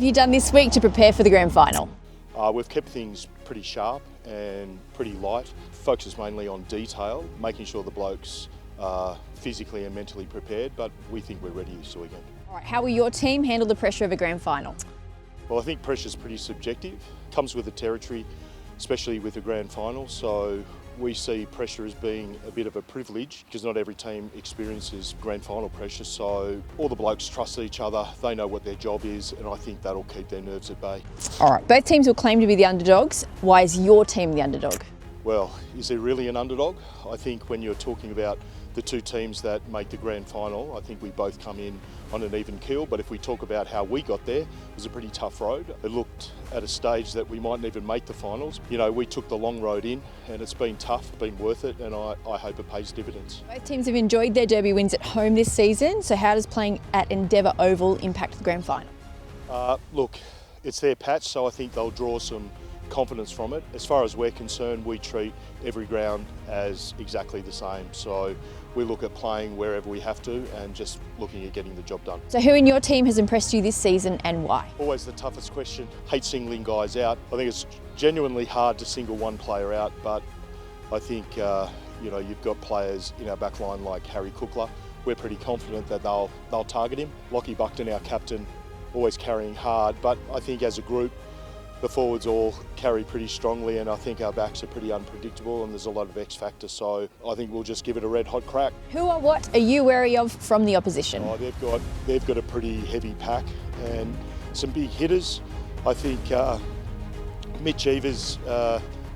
have you done this week to prepare for the grand final? We've kept things pretty sharp and pretty light. Focuses mainly on detail, making sure the blokes are physically and mentally prepared, but we think we're ready this weekend. All right, how will your team handle the pressure of a grand final? Well, I think pressure's pretty subjective. Comes with the territory, especially with the grand final, so we see pressure as being a bit of a privilege because not every team experiences grand final pressure, so all the blokes trust each other, they know what their job is, and I think that'll keep their nerves at bay. All right, both teams will claim to be the underdogs. Why is your team the underdog? Well, is there really an underdog? I think when you're talking about the two teams that make the grand final, I think we both come in on an even keel, but if we talk about how we got there, it was a pretty tough road. It looked at a stage that we mightn't even make the finals. You know, we took the long road in and it's been tough, been worth it, and I hope it pays dividends. Both teams have enjoyed their derby wins at home this season, so how does playing at Endeavour Oval impact the grand final? Look, it's their patch, so I think they'll draw some confidence from it. As far as we're concerned, we treat every ground as exactly the same. So we look at playing wherever we have to and just looking at getting the job done. So who in your team has impressed you this season and why? Always the toughest question. Hate singling guys out. I think it's genuinely hard to single one player out, but I think you've got players in our back line like Harry Cookler. We're pretty confident that they'll target him. Lockie Buckton, our captain, always carrying hard, but I think as a group, the forwards all carry pretty strongly, and I think our backs are pretty unpredictable and there's a lot of X factor, so I think we'll just give it a red hot crack. Who or what are you wary of from the opposition? They've got a pretty heavy pack and some big hitters. I think Mitch Evers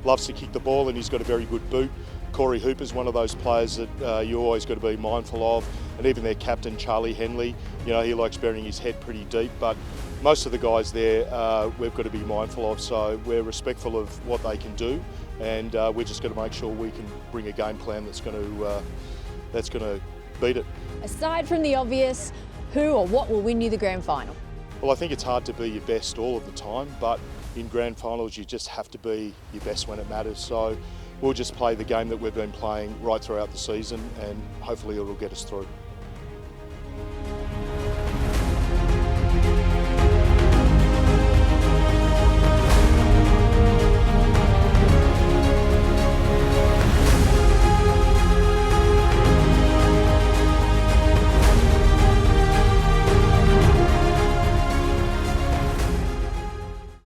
loves to kick the ball and he's got a very good boot. Corey Hooper's one of those players that you always got to be mindful of, and even their captain Charlie Henley, he likes burying his head pretty deep, but most of the guys there we've got to be mindful of, so we're respectful of what they can do, and we're just going to make sure we can bring a game plan that's going to beat it. Aside from the obvious, who or what will win you the grand final? Well, I think it's hard to be your best all of the time, but in grand finals you just have to be your best when it matters, so we'll just play the game that we've been playing right throughout the season and hopefully it'll get us through.